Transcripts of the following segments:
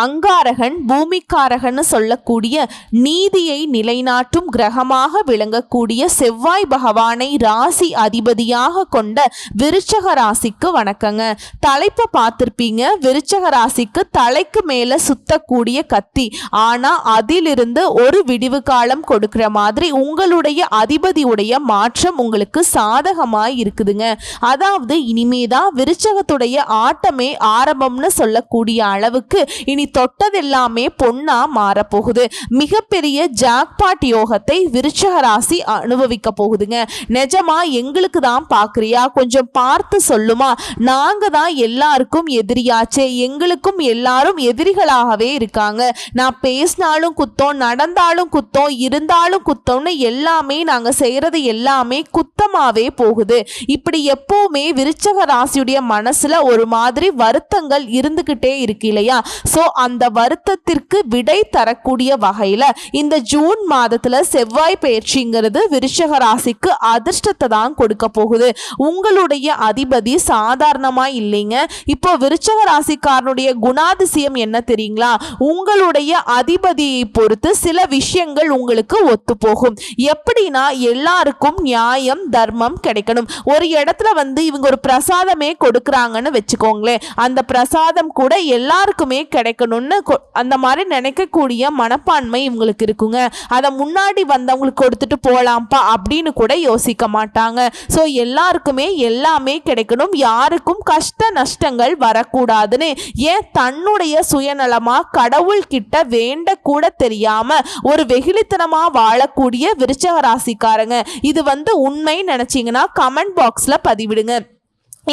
அங்காரகன் பூமிக்காரகன் சொல்லக்கூடிய நீதியை நிலைநாட்டும் கிரகமாக விளங்கக்கூடிய செவ்வாய் பகவானை ராசி அதிபதியாக கொண்ட விருச்சக ராசிக்கு வணக்கங்க. தலைப்பை பார்த்திருப்பீங்க. விருச்சக ராசிக்கு தலைக்கு மேல சுத்தக்கூடிய கத்தி, ஆனா அதிலிருந்து ஒரு விடிவு காலம் கொடுக்கிற மாதிரி உங்களுடைய அதிபதியுடைய மாற்றம் உங்களுக்கு சாதகமாய் இருக்குதுங்க. அதாவது இனிமேதான் விருச்சகத்துடைய ஆட்டமே ஆரம்பம்னு சொல்லக்கூடிய அளவுக்கு இனி தொட்டதெல்லாமே பொன்னா மாறப்போகுது. மிகப்பெரிய ஜாக்பாட் யோகத்தை விருச்சக ராசி அனுபவிக்க போகுதுங்க. நிஜமா எங்களுக்கு தான் பாக்குறியா, கொஞ்சம் பார்த்து சொல்லுமா, நாங்க தான் எல்லாருக்கும் எதிரியாச்சே, எங்களுக்கும் எல்லாரும் எதிரிகளாகவே இருக்காங்க, நான் பேசினாலும் குத்தம், நடந்தாலும் குத்தம், இருந்தாலும் குத்தம்னு எல்லாமே நாங்க செய்யறது எல்லாமே குத்தமாவே போகுது. இப்படி எப்பவுமே விருச்சக ராசியுடைய மனசுல ஒரு மாதிரி வருத்தங்கள் இருந்துகிட்டே இருக்கு இல்லையா? சோ அந்த வருத்தத்திற்கு விடை தரக்கூடிய வகையில இந்த ஜூன் மாதத்துல செவ்வாய் பயிற்சிங்கிறது விருச்சக ராசிக்கு அதிர்ஷ்டத்தை தான் கொடுக்க போகுது. உங்களுடைய அதிபதி சாதாரணமா இல்லைங்க. இப்போ விருச்சக ராசிக்காரனுடைய குணாதிசயம் என்ன தெரியுங்களா? உங்களுடைய அதிபதியை பொறுத்து சில விஷயங்கள் உங்களுக்கு ஒத்து போகும். எப்படின்னா, எல்லாருக்கும் நியாயம் தர்மம் கிடைக்கணும். ஒரு இடத்துல இவங்க ஒரு பிரசாதமே கொடுக்கறாங்கன்னு வச்சுக்கோங்களேன், அந்த பிரசாதம் கூட எல்லாருக்குமே கிடைக்கணும்னு அந்த மாதிரி நினைக்கக்கூடிய மனப்பான்மை இவங்களுக்கு இருக்குங்க. அதை முன்னாடி வந்தவங்களுக்கு கொடுத்துட்டு போலாம்ப்பா அப்படின்னு கூட யோசிக்க மாட்டாங்க. ஸோ எல்லாருக்குமே எல்லாமே கிடைக்கணும், யாருக்கும் கஷ்ட நஷ்டங்கள் வரக்கூடாதுன்னு ஏன் தன்னுடைய சுயநலமா கடவுள் கிட்ட வேண்ட கூட தெரியாம ஒரு வெகுளித்தனமா வாழக்கூடிய விருச்சக ராசிக்காரங்க, இது உண்மை நினைச்சீங்கன்னா கமெண்ட் பாக்ஸ்ல பதிவிடுங்க.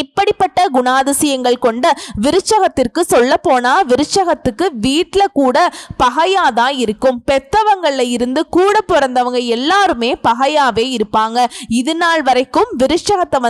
இப்படிப்பட்ட குணாதிசயங்கள் கொண்ட விருச்சகத்திற்கு சொல்ல போனா விருச்சகத்துக்கு வீட்டில் கூட பகையாதான் இருக்கும். பெத்தவங்கள்ல இருந்து கூட பிறந்தவங்க எல்லாருமே பகையாவே இருப்பாங்க. இது நாள் வரைக்கும் விருச்சகத்தை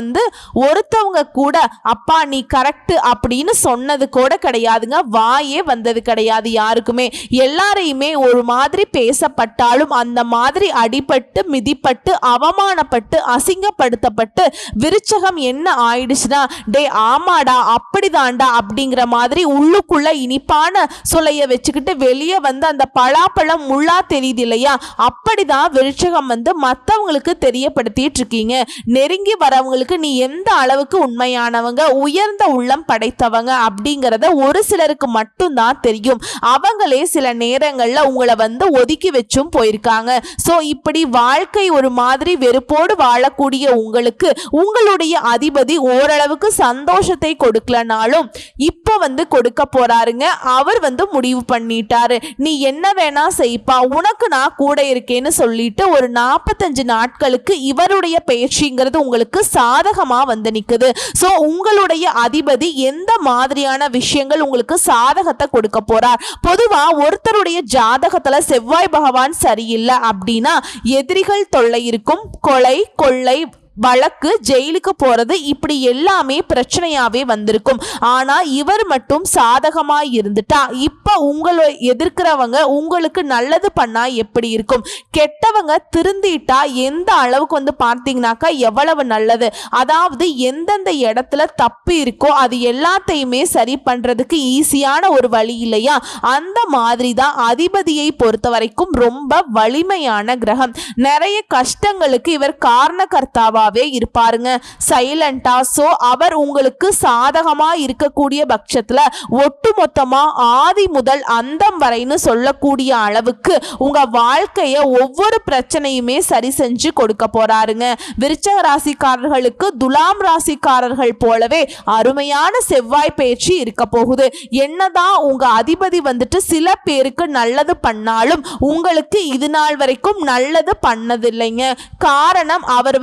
ஒருத்தவங்க கூட அப்பா நீ கரெக்ட் அப்படின்னு சொன்னது கூட கிடையாதுங்க. வாயே வந்தது கிடையாது யாருக்குமே. எல்லாரையுமே ஒரு மாதிரி பேசப்பட்டாலும் அந்த மாதிரி அடிபட்டு மிதிப்பட்டு அவமானப்பட்டு அசிங்கப்படுத்தப்பட்டு விருச்சகம் என்ன ஆயிடுச்சு, டே ஆமாடா அப்படிதான்டா அப்படிங்கிற மாதிரி உள்ளுக்குள்ள இனிப்பான சொல்லைய வச்சுக்கிட்டு வெளியே அந்த பலாப்பழம் முள்ளா தெரியுது இல்லையா, அப்படிதான் விருச்சகம் மற்றவங்களுக்கு தெரியப்படுத்திட்டு இருக்கீங்க. நெருங்கி வரவங்களுக்கு நீ எந்த அளவுக்கு உண்மையானவங்க, உயர்ந்த உள்ளம் படைத்தவங்க அப்படிங்கிறத ஒரு சிலருக்கு மட்டும்தான் தெரியும். அவங்களே சில நேரங்கள்ல உங்களை ஒதுக்கி வச்சும் போயிருக்காங்க. சோ இப்படி வாழ்க்கை ஒரு மாதிரி வெறுப்போடு வாழக்கூடிய உங்களுக்கு உங்களுடைய அதிபதி ஓரளவுக்கு சந்தோஷத்தை கொடுக்கலனாலும் இப்போ கொடுக்க போறாருங்க. அவர் முடிவு பண்ணிட்டாரு, நீ என்ன வேணா செய்ப்பா, உனக்கு நான் கூட இருக்கேன்னு சொல்லிட்டு ஒரு 45 நாட்களுக்கு இவருடைய பயிற்சிங்கிறது உங்களுக்கு சாதகமா நிக்குது. சோ உங்களுடைய அதிபதி எந்த மாதிரியான விஷயங்கள் உங்களுக்கு சாதகத்தை கொடுக்க போறார்? பொதுவா ஒருத்தருடைய ஜாதகத்துல செவ்வாய் பகவான் சரியில்லை அப்படின்னா எதிரிகள் தொல்லை இருக்கும், கொலை கொள்ளை வழக்கு, ஜெயிலுக்கு போறது, இப்படி எல்லாமே பிரச்சனையாவே வந்திருக்கும். ஆனா இவர் மட்டும் சாதகமா இருந்துட்டா இப்ப உங்களை எதிர்க்கிறவங்க உங்களுக்கு நல்லது பண்ணா எப்படி இருக்கும்? கெட்டவங்க திருந்திட்டா எந்த அளவுக்கு பார்த்தீங்கன்னாக்கா எவ்வளவு நல்லது. அதாவது எந்தெந்த இடத்துல தப்பு இருக்கோ அது எல்லாத்தையுமே சரி பண்றதுக்கு ஈஸியான ஒரு வழி இல்லையா? அந்த மாதிரி தான் அதிபதியை பொறுத்த வரைக்கும் ரொம்ப வலிமையான கிரகம். நிறைய கஷ்டங்களுக்கு இவர் காரணகர்த்தாவா இருப்பாருங்க, சைலண்டா. சோ அவர் உங்களுக்கு சாதகமா இருக்கக்கூடிய பட்சத்துல ஒட்டுமொத்தமா ஆதி முதல் அந்தம் வரைன்னு சொல்லக்கூடிய அளவுக்கு உங்க வாழ்க்கைய ஒவ்வொரு பிரச்சனையுமே சரி செஞ்சு கொடுக்க போறாருங்க. விருச்சக ராசிக்காரர்களுக்கு துலாம் ராசிக்காரர்கள் போலவே அருமையான செவ்வாய் பயிற்சி இருக்க போகுது. என்னதான் உங்க அதிபதி சில பேருக்கு நல்லது பண்ணாலும் உங்களுக்கு இது நாள் வரைக்கும் நல்லது பண்ணதில்லைங்க. காரணம் அவர்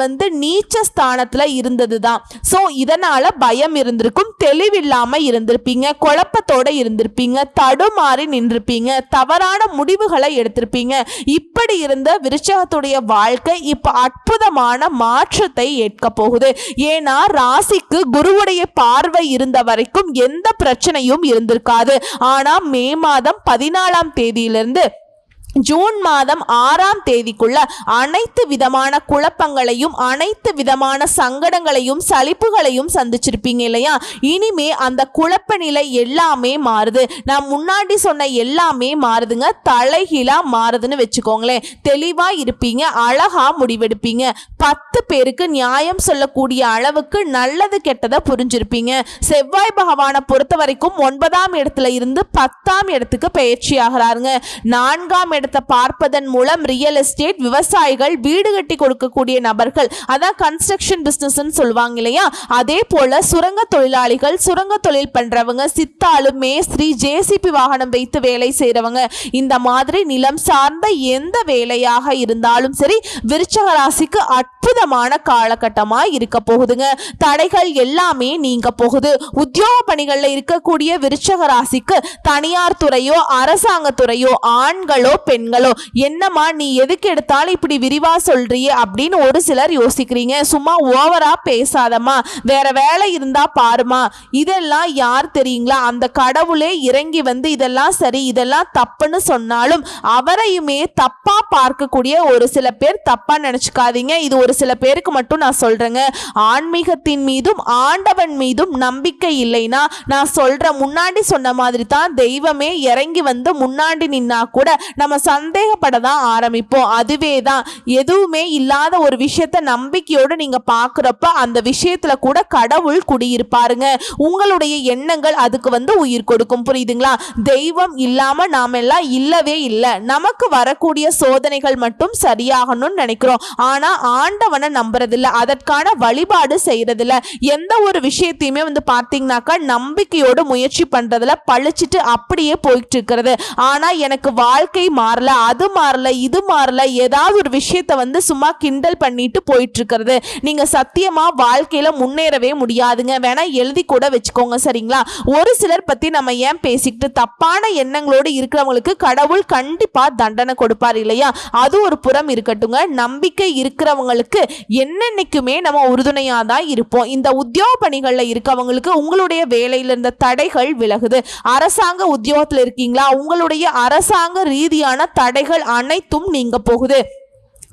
நீச்ச ஸ்தானத்துல இருந்ததுதான். சோ இதனால பயம் இருந்திருக்கும், தெளிவில்லாம இருந்திருப்பீங்க, குழப்பத்தோட இருந்திருப்பீங்க, தடுமாறி நின்றிருப்பீங்க, தவறான முடிவுகளை எடுத்திருப்பீங்க. இப்படி இருந்த விருச்சகத்துடைய வாழ்க்கை இப்ப அற்புதமான மாற்றத்தை ஏற்க போகுது. ஏன்னா ராசிக்கு குருவுடைய பார்வை இருந்த வரைக்கும் எந்த பிரச்சனையும் இருந்திருக்காது. ஆனா மே மாதம் 14ஆம் தேதியிலிருந்து ஜூன் மாதம் 6ஆம் தேதிக்குள்ள அனைத்து விதமான குழப்பங்களையும் அனைத்து விதமான சங்கடங்களையும் சலிப்புகளையும் சந்திச்சிருப்பீங்க இல்லையா? இனிமே அந்த குழப்ப நிலை எல்லாமே மாறுது. நான் முன்னாடி சொன்ன எல்லாமே மாறுதுங்க, தலைகீழா மாறுதுன்னு வச்சுக்கோங்களேன். தெளிவா இருப்பீங்க, அழகா முடிவெடுப்பீங்க, 10 பேருக்கு நியாயம் சொல்லக்கூடிய அளவுக்கு நல்லது கெட்டதை புரிஞ்சிருப்பீங்க. செவ்வாய் பகவானை பொறுத்த வரைக்கும் 9ஆம் இடத்துல இருந்து 10ஆம் இடத்துக்கு பயிற்சி ஆகிறாருங்க. 4ஆம் இடத்தை பார்ப்பதன் மூலம் ரியல் எஸ்டேட், விவசாயிகள், வீடு கட்டி கொடுக்கக்கூடிய நபர்கள், அதான் கன்ஸ்ட்ரக்ஷன் பிசினஸ் சொல்லுவாங்க இல்லையா? அதே போல சுரங்க தொழிலாளிகள், சுரங்க தொழில் பண்றவங்க, சித்தாளு, மேஸ்திரி, ஜேசிபி வாகனம் வைத்து வேலை செய்யறவங்க, இந்த மாதிரி நிலம் சார்ந்த எந்த வேலையாக இருந்தாலும் சரி விருச்சக ராசிக்கு அற்புதமான காலகட்டமா இருக்க போகுதுங்க. தடைகள் எல்லாமே நீங்க போகுது. உத்தியோக பணிகள்ல இருக்கக்கூடிய விருச்சக ராசிக்கு தனியார் துறையோ அரசாங்க துறையோ ஆண்களோ பெண்களோ, என்னம்மா நீ எதுக்கு எடுத்தாலும் இப்படி விரிவா சொல்றியே அப்படின்னு ஒரு சிலர் யோசிக்கிறீங்க. சும்மா ஓவரா பேசாதம்மா, வேற வேலை இருந்தா பாருமா. இதெல்லாம் யார் தெரியுங்களா? அந்த கடவுளே இறங்கி வந்து இதெல்லாம் சரி இதெல்லாம் தப்புன்னு சொன்னாலும் அவரையுமே தப்பா பார்க்கக்கூடிய ஒரு சில பேர். தப்பா நினைச்சுக்காதீங்க, இது ஒரு சில பேருக்கு மட்டும் நான் சொல்றேங்க. ஆன்மீகத்தின் மீதும் ஆண்டவன் மீதும் நம்பிக்கை இல்லைன்னா நான் சொல்ற முன்னாடி சொன்ன மாதிரி தான் தெய்வமே இறங்கி வந்து முன்னாடி நின்னா கூட நம்ம சந்தேகப்படதான் ஆரம்பிப்போம். அதுவே தான் எதுவுமே இல்லாத ஒரு விஷயத்த நம்பிக்கையோடு நீங்க பாக்குறப்ப அந்த விஷயத்துல கூட கடவுள் குடியிருப்பாருங்க. உங்களுடைய எண்ணங்கள் அதுக்கு வந்து உயிர் கொடுக்கும். புரியுதுங்களா? தெய்வம் இல்லாம நாம எல்லாம் இல்லவே இல்லை. நமக்கு வரக்கூடிய சோதனைகள் மட்டும் சரியாகணும்னு நினைக்கிறோம். ஆனா ஆண்டவனை நம்புறதில்ல, அதற்கான வழிபாடு செய்யறதில்ல. எந்த ஒரு விஷயத்தையுமே வந்து பார்த்தீங்கன்னாக்கா நம்பிக்கையோடு முயற்சி பண்றதுல பழிச்சிட்டு அப்படியே போயிட்டு இருக்கிறது. ஆனா எனக்கு வாழ்க்கை மாறல, அது மாறல, இது மாறல, ஏதாவது ஒரு விஷயத்தை வந்து சும்மா கிண்டல் பண்ணிட்டு போயிட்டு இருக்கிறது. நீங்க சத்தியமா வாழ்க்கையில முன்னேறவே முடியாதுங்க. வேணா எழுதி கூட வச்சுக்கோங்க, சரிங்களா? ஒரு சிலர் பத்தி நம்ம ஏன் பேசிக்கிட்டு, தப்பான எண்ணங்களோடு இருக்கிறவங்களுக்கு கடவுள் கண்டிப்பா தண்டனை கொடுப்பார் இல்லையா? அது ஒரு புறம் இருக்கட்டுங்க. நம்பிக்கை இருக்கிறவங்களுக்கு என்னன்னைக்குமே நம்ம உறுதுணையா தான் இருப்போம். இந்த உத்தியோக பணிகள்ல இருக்கவங்களுக்கு உங்களுடைய வேலையில இருந்த தடைகள் விலகுது. அரசாங்க உத்தியோகத்தில் இருக்கீங்களா? உங்களுடைய அரசாங்க ரீதியான தடைகள் அனைத்தும் நீங்க போகுது.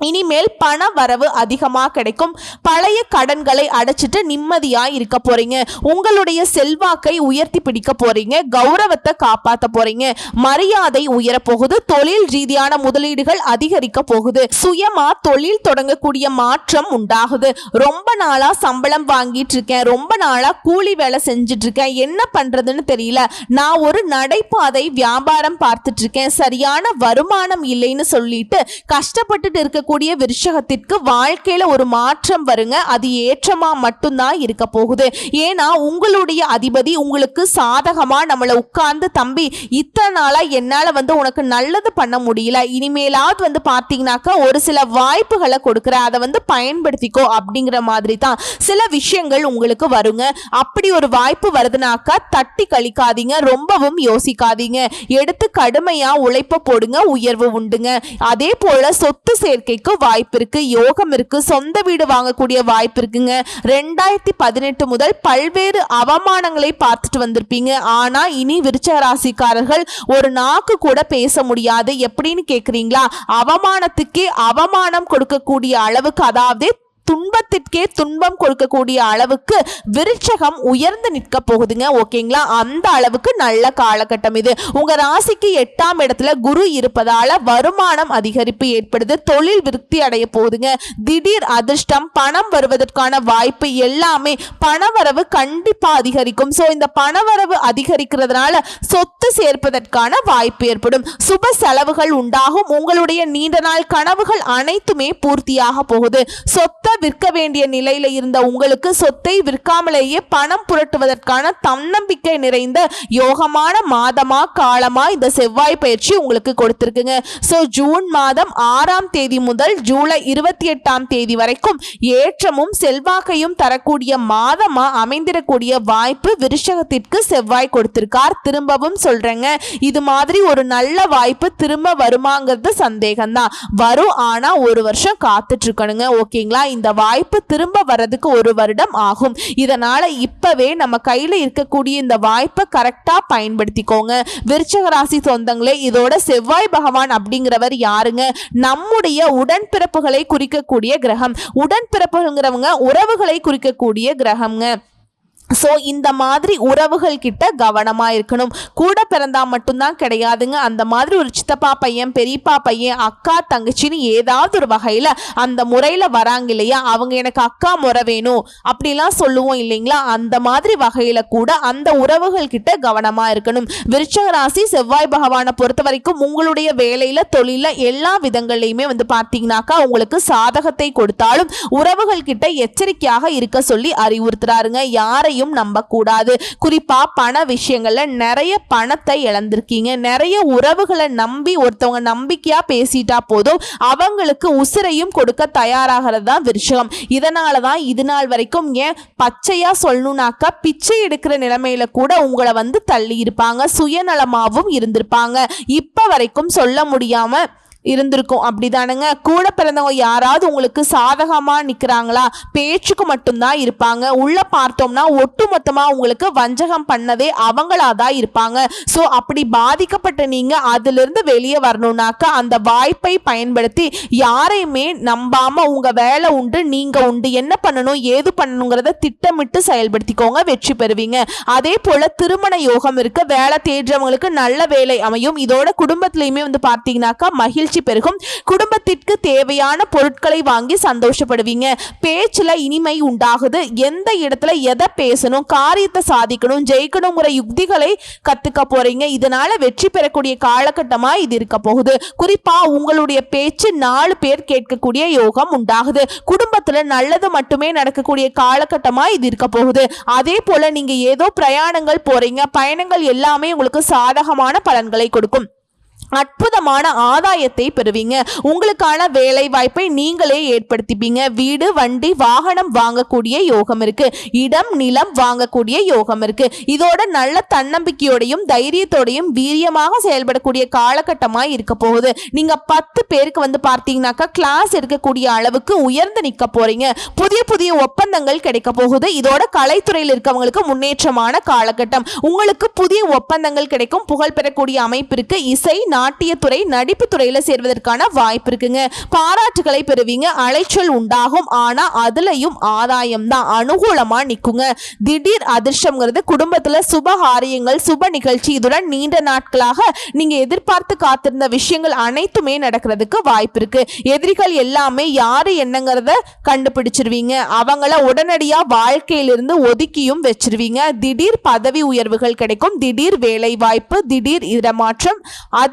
இனிமேல் பண வரவு அதிகமாக கிடைக்கும். பழைய கடன்களை அடைச்சிட்டு நிம்மதியா இருக்க போறீங்க. உங்களுடைய செல்வாக்கை உயர்த்தி பிடிக்க போறீங்க. கௌரவத்தை காப்பாற்ற போறீங்க. மரியாதை உயர போகுது. தொழில் ரீதியான முதலீடுகள் அதிகரிக்க போகுது. சுயமா தொழில் தொடங்கக்கூடிய மாற்றம் உண்டாகுது. ரொம்ப நாளா சம்பளம் வாங்கிட்டு இருக்கேன், ரொம்ப நாளா கூலி வேலை செஞ்சுட்டு இருக்கேன், என்ன பண்றதுன்னு தெரியல, நான் ஒரு நடைபாதை வியாபாரம் பார்த்துட்டு இருக்கேன், சரியான வருமானம் இல்லைன்னு சொல்லிட்டு கஷ்டப்பட்டுட்டு இருக்க கூடிய விருஷகத்திற்கு வாழ்க்கையில ஒரு மாற்றம் வருங்க. அது ஏற்றமா மட்டும்தான் இருக்க போகுது. ஏன்னா உங்களுடைய அதிபதி உங்களுக்கு சாதகமா நம்மளை உட்கார்ந்து, தம்பி இத்தனை நாளா என்னால வந்து உனக்கு நல்லது பண்ண முடியல, இனிமேலாவது வந்து பார்த்தீங்கன்னாக்கா ஒரு சில வாய்ப்புகளை கொடுக்குற, அதை வந்து பயன்படுத்திக்கோ அப்படிங்கிற மாதிரி தான் சில விஷயங்கள் உங்களுக்கு வருங்க. அப்படி ஒரு வாய்ப்பு வருதுனாக்கா தட்டி கழிக்காதீங்க, ரொம்பவும் யோசிக்காதீங்க, எடுத்து கடுமையா உழைப்ப போடுங்க, உயர்வு உண்டுங்க. அதே போல சொத்து சேர்க்கை வாய்ப்பு இருக்கு, யோகம் இருக்கு, சொந்த வீடு வாங்கக்கூடிய வாய்ப்பு இருக்குங்க. 2018 முதல் பல்வேறு அவமானங்களை பார்த்துட்டு வந்திருப்பீங்க. ஆனா இனி விருச்சிக ராசிக்காரர்கள் ஒரு நாக்கு கூட பேச முடியாது. எப்படின்னு கேக்குறீங்களா? அவமானத்துக்கே அவமானம் கொடுக்கக்கூடிய அளவுக்கு, அதாவது துன்பத்திற்கே துன்பம் கொடுக்கக்கூடிய அளவுக்கு விருட்சகம் உயர்ந்து நிற்க போகுதுங்க. ஓகேங்களா? அந்த அளவுக்கு நல்ல காலகட்டம் இது. உங்க ராசிக்கு 8ஆம் இடத்துல குரு இருப்பதால வருமானம் அதிகரிப்பு ஏற்படுது. தொழில் விருத்தி அடைய போகுதுங்க. திடீர் அதிர்ஷ்டம், பணம் வருவதற்கான வாய்ப்பு எல்லாமே, பணவரவு கண்டிப்பா அதிகரிக்கும். சோ இந்த பணவரவு அதிகரிக்கிறதுனால சொத்து சேர்ப்பதற்கான வாய்ப்பு ஏற்படும். சுப செலவுகள் உண்டாகும். உங்களுடைய நீண்ட நாள் கனவுகள் அனைத்துமே பூர்த்தியாக போகுது. சொத்தை விற்க வேண்டிய நிலையில இருந்த உங்களுக்கு சொத்தை விற்காமலேயே பணம் புரட்டுவதற்கான தன்னம்பிக்கை நிறைந்த யோகமான மாதமா காலமா இந்த செவ்வாய் பயிற்சி உங்களுக்கு கொடுத்திருக்குங்க. சோ ஜூன் மாதம் 6ஆம் தேதி முதல் ஜூலை 28ஆம் தேதி வரைக்கும் ஏற்றமும் செல்வாக்கையும் தரக்கூடிய மாதமா அமைந்திடக்கூடிய வாய்ப்பு விருஷகத்திற்கு செவ்வாய் கொடுத்திருக்கார். திரும்பவும் சொல்றேங்க, இது மாதிரி ஒரு நல்ல வாய்ப்பு திரும்ப வருமாங்கிறது சந்தேகம்தான். வரும், ஆனா ஒரு வருஷம் காத்துட்டு இருக்கணுங்க. ஓகேங்களா? இந்த இந்த வாய்ப்பு திரும்ப வர்றதுக்கு 1 வருடம் ஆகும். இதனால இப்பவே நம்ம கையில இருக்கக்கூடிய இந்த வாய்ப்பை கரெக்டா பயன்படுத்திக்கோங்க. விருச்சிக ராசி சொந்தங்களே, இதோட செவ்வாய் பகவான் அப்படிங்கிறவர் யாருங்க? நம்முடைய உடன்பிறப்புகளை குறிக்கக்கூடிய கிரகம். உடன்பிறப்புங்கிறவங்க உறவுகளை குறிக்கக்கூடிய கிரகம்ங்க. ஸோ இந்த மாதிரி உறவுகள் கிட்ட கவனமாக இருக்கணும். கூட பிறந்தா மட்டும்தான் கிடையாதுங்க. அந்த மாதிரி ஒரு சித்தப்பா பையன், பெரியப்பா பையன், அக்கா தங்கச்சின்னு ஏதாவது ஒரு வகையில் அந்த முறையில் வராங்க இல்லையா, அவங்க எனக்கு அக்கா முறை வேணும் அப்படிலாம் சொல்லுவோம் இல்லைங்களா, அந்த மாதிரி வகையில் கூட அந்த உறவுகள் கிட்ட கவனமாக இருக்கணும். விருச்சிக ராசி செவ்வாய் பகவானை பொறுத்த வரைக்கும் உங்களுடைய வேலையில் தொழிலில் எல்லா விதங்கள்லையுமே பார்த்தீங்கன்னாக்கா உங்களுக்கு சாதகத்தை கொடுத்தாலும் உறவுகள் கிட்ட எச்சரிக்கையாக இருக்க சொல்லி அறிவுறுத்துறாருங்க. யாரை நம்பக்கூடாது. குறிப்பா பண விஷயங்கள்ல நிறைய பணத்தை இழந்திருக்கீங்க. நிறைய உறவுகளை நம்பி ஒருத்தவங்க நம்பிக்கையா பேசிட்டா போதும் அவங்களுக்கு உசிரையும் கொடுக்க தயாராகிறது தான் விருச்சிகம். இதனாலதான் இது நாள் வரைக்கும் ஏன் பச்சையா சொல்லணும்னாக்கா பிச்சை எடுக்கிற நிலைமையில கூட உங்களை தள்ளி இருப்பாங்க. சுயநலமாவும் இருந்திருப்பாங்க. இப்ப வரைக்கும் சொல்ல முடியாம இருந்திருக்கும். அப்படிதானுங்க. கூட பிறந்தவங்க யாராவது உங்களுக்கு சாதகமா நிக்கிறாங்களா? பேச்சுக்கு மட்டும்தான் இருப்பாங்க. உள்ள பார்த்தோம்னா ஒட்டுமொத்தமா உங்களுக்கு வஞ்சகம் பண்ணதே அவங்களாதான் இருப்பாங்க. ஸோ அப்படி பாதிக்கப்பட்ட நீங்க அதிலிருந்து வெளியே வரணும்னாக்கா அந்த வாய்ப்பை பயன்படுத்தி யாரையுமே நம்பாம உங்க வேலை உண்டு நீங்க உண்டு, என்ன பண்ணணும் ஏது பண்ணணுங்கிறத திட்டமிட்டு செயல்படுத்திக்கோங்க, வெற்றி பெறுவீங்க. அதே போல திருமண யோகம் இருக்கு. வேலை தேடுறவங்களுக்கு நல்ல வேலை அமையும். இதோட குடும்பத்திலையுமே பார்த்தீங்கன்னாக்கா மகிழ்ச்சி பெருகும். குடும்பத்திற்கு தேவையான பொருட்களை வாங்கி சந்தோஷப்படுவீங்க. பேச்சுல இனிமை உண்டாகுது. எந்த இடத்துல எதை பேசணும், காரியத்தை சாதிக்கணும், ஜெயிக்கணுங்கிற யுக்திகளை கத்துக்க போறீங்க. இதனால வெற்றி பெறக்கூடிய காலகட்டமா இது இருக்க போகுது. குறிப்பா உங்களுடைய பேச்சு 4 பேர் கேட்கக்கூடிய யோகம் உண்டாகுது. குடும்பத்துல நல்லது மட்டுமே நடக்கக்கூடிய காலகட்டமா இது இருக்க போகுது. அதே போல நீங்க ஏதோ பிரயாணங்கள் போறீங்க. பயணங்கள் எல்லாமே உங்களுக்கு சாதகமான பலன்களை கொடுக்கும். அற்புதமான ஆதாயத்தை பெறுவீங்க. உங்களுக்கான வேலை வாய்ப்பை நீங்களே ஏற்படுத்திப்பீங்க. வீடு வண்டி வாகனம் வாங்கக்கூடிய யோகம் இருக்கு. இடம் நிலம் வாங்கக்கூடிய யோகம் இருக்கு. இதோட நல்ல தன்னம்பிக்கையோடையும் தைரியத்தோடையும் வீரியமாக செயல்படக்கூடிய காலகட்டமாக இருக்க போகுது. நீங்க 10 பேருக்கு பார்த்தீங்கன்னாக்கா கிளாஸ் எடுக்கக்கூடிய அளவுக்கு உயர்ந்து நிற்க போறீங்க. புதிய புதிய ஒப்பந்தங்கள் கிடைக்க போகுது. இதோட கலைத்துறையில் இருக்கவங்களுக்கு முன்னேற்றமான காலகட்டம். உங்களுக்கு புதிய ஒப்பந்தங்கள் கிடைக்கும். புகழ் பெறக்கூடிய அமைப்பு இருக்கு. இசை நாட்டியத்துறை நடிப்பு துறையில சேர்வதற்கான வாய்ப்பு இருக்குங்க. பாராட்டுகளை பெறுவீங்க. அலைச்சல் உண்டாகும். ஆனா அதுலயும் ஆதாயம் தான், அனுகூலமா நிக்குங்க. திடீர் அதிர்ஷ்டம்ங்கிறது குடும்பத்துல சுப காரியங்கள், சுப நிகழ்ச்சி, இதுடன் நீண்ட நாட்களாக நீங்க எதிர்பார்த்து காத்திருந்த விஷயங்கள் அனைத்துமே நடக்கிறதுக்கு வாய்ப்பு இருக்கு. எதிரிகள் எல்லாமே யாரு என்னங்கிறத கண்டுபிடிச்சிருவீங்க. அவங்கள உடனடியா வாழ்க்கையிலிருந்து ஒதுக்கியும் வச்சிருவீங்க. திடீர் பதவி உயர்வுகள் கிடைக்கும். திடீர் வேலை வாய்ப்பு, திடீர் இடமாற்றம்,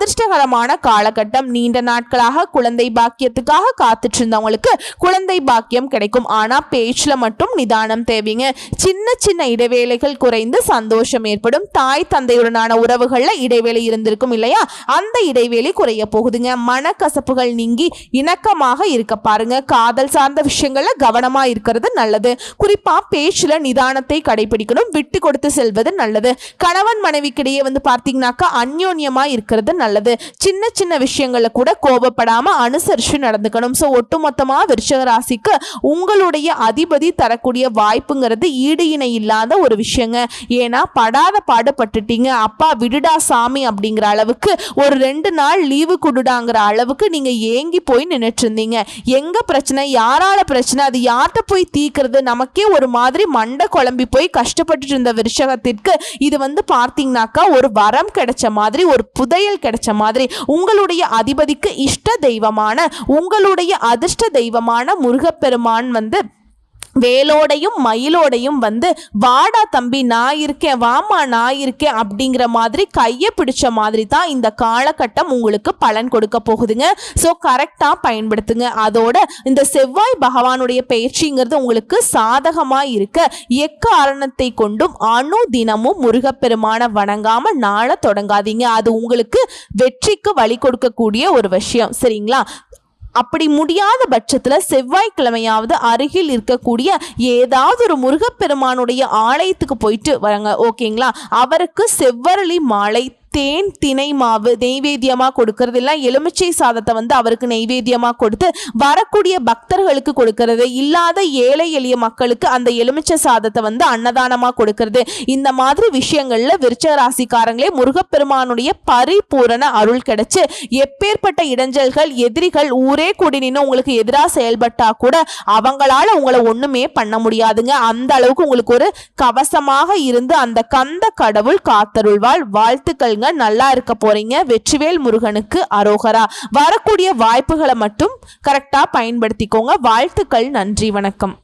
அதிர்ஷ்டகரமான காலகட்டம். நீண்ட நாட்களாக குழந்தை பாக்கியத்துக்காக காத்துட்டு இருந்தவங்களுக்கு குழந்தை பாக்கியம் கிடைக்கும். ஆனா பேச்சுல மட்டும் நிதானம் தேவைங்க. சின்ன சின்ன இடைவேளைகள் குறைந்து சந்தோஷம் ஏற்படும். தாய் தந்தையுடனான உறவுகள்ல இடைவேளை இருந்திருக்கும் இல்லையா, அந்த இடைவேளை குறைய போகுதுங்க. மனக்கசப்புகள் நீங்கி இணக்கமாக இருக்க பாருங்க. காதல் சார்ந்த விஷயங்கள்ல கவனமா இருக்கிறது நல்லது. குறிப்பா பேச்சுல நிதானத்தை கடைபிடிக்கணும். விட்டு கொடுத்து செல்வது நல்லது. கணவன் மனைவிக்கிடையே பார்த்தீங்கன்னாக்கா அந்யோன்யமா இருக்கிறது நல்லது. சின்ன சின்ன விஷயங்கள்ல கூட கோபப்படாம அனுசரிச்சு நடந்துக்கணும். சோ ஒட்டுமொத்தமா விருச்சிக ராசிக்கு உங்களுடைய அதிபதி தரக்கூடிய வாய்ப்புங்கிறது ஈடு இணை இல்லாத ஒரு விஷயங்க. ஏன்னா படாத பாடுபட்டுட்டீங்க. அப்பா விடுடா சாமி அப்படிங்கிற அளவுக்கு, ஒரு 2 நாள் லீவு கொடுடாங்கிற அளவுக்கு நீங்க ஏங்கி போய் நின்னுட்டு இருந்தீங்க. எங்க பிரச்சனை, யாரால பிரச்சனை, அது யார்கிட்ட போய் தீக்கிறது, நமக்கே ஒரு மாதிரி மண்டை குழம்பி போய் கஷ்டப்பட்டு இருந்த விருச்சிகத்திற்கு இது பார்த்தீங்கன்னாக்கா ஒரு வரம் கிடைச்ச மாதிரி, ஒரு புதையல் கிடைச்ச மாதிரி. உங்களுடைய அதிபதிக்கு இஷ்ட தெய்வமான, உங்களுடைய அதிர்ஷ்ட தெய்வமான முருகப்பெருமான் வேலோடையும் மயிலோடையும் வாடா தம்பி நான் இருக்கேன், வாமா நான் இருக்கேன் அப்படிங்கிற மாதிரி கையை பிடிச்ச மாதிரி தான் இந்த காலகட்டம் உங்களுக்கு பலன் கொடுக்க போகுதுங்க. ஸோ கரெக்டாக பயன்படுத்துங்க. அதோட இந்த செவ்வாய் பகவானுடைய பயிற்சிங்கிறது உங்களுக்கு சாதகமாக இருக்க எக்காரணத்தை கொண்டும் தினமும் முருகப்பெருமான வணங்காம நாள தொடங்காதீங்க. அது உங்களுக்கு வெற்றிக்கு வழி கொடுக்கக்கூடிய ஒரு விஷயம். சரிங்களா? அப்படி முடியாத பட்சத்தில் செவ்வாய்க்கிழமையாவது அருகில் இருக்கக்கூடிய ஏதாவது ஒரு முருகப்பெருமானுடைய ஆலயத்துக்கு போயிட்டு வரங்க. ஓகேங்களா? அவருக்கு செவ்வரளி மாலை தேன் திணை மாவு நெய்வேத்தியமா கொடுக்கறது, இல்லை எலுமிச்சை சாதத்தை வந்து அவருக்கு நெய்வேத்தியமா கொடுத்து வரக்கூடிய பக்தர்களுக்கு கொடுக்கறது, இல்லாத ஏழை எளிய மக்களுக்கு அந்த எலுமிச்சை சாதத்தை வந்து அன்னதானமா கொடுக்கறது, இந்த மாதிரி விஷயங்கள்ல விருச்சிக ராசிக்காரங்களே முருகப்பெருமானுடைய பரிபூரண அருள் கிடைச்சு எப்பேற்பட்ட இடைஞ்சல்கள் எதிரிகள் ஊரே கூடி நின்று உங்களுக்கு எதிராக செயல்பட்டா கூட அவங்களால உங்களை ஒண்ணுமே பண்ண முடியாதுங்க. அந்த அளவுக்கு உங்களுக்கு ஒரு கவசமாக இருந்து அந்த கந்த கடவுள் காத்தருள்வாள். வாழ்த்துக்கள்ங்க, நல்லா இருக்க போறீங்க. வெற்றிவேல் முருகனுக்கு அரோகரா. வரக்கூடிய வாய்ப்புகளை மட்டும் கரெக்டா பயன்படுத்திக்கோங்க. வாழ்த்துக்கள். நன்றி, வணக்கம்.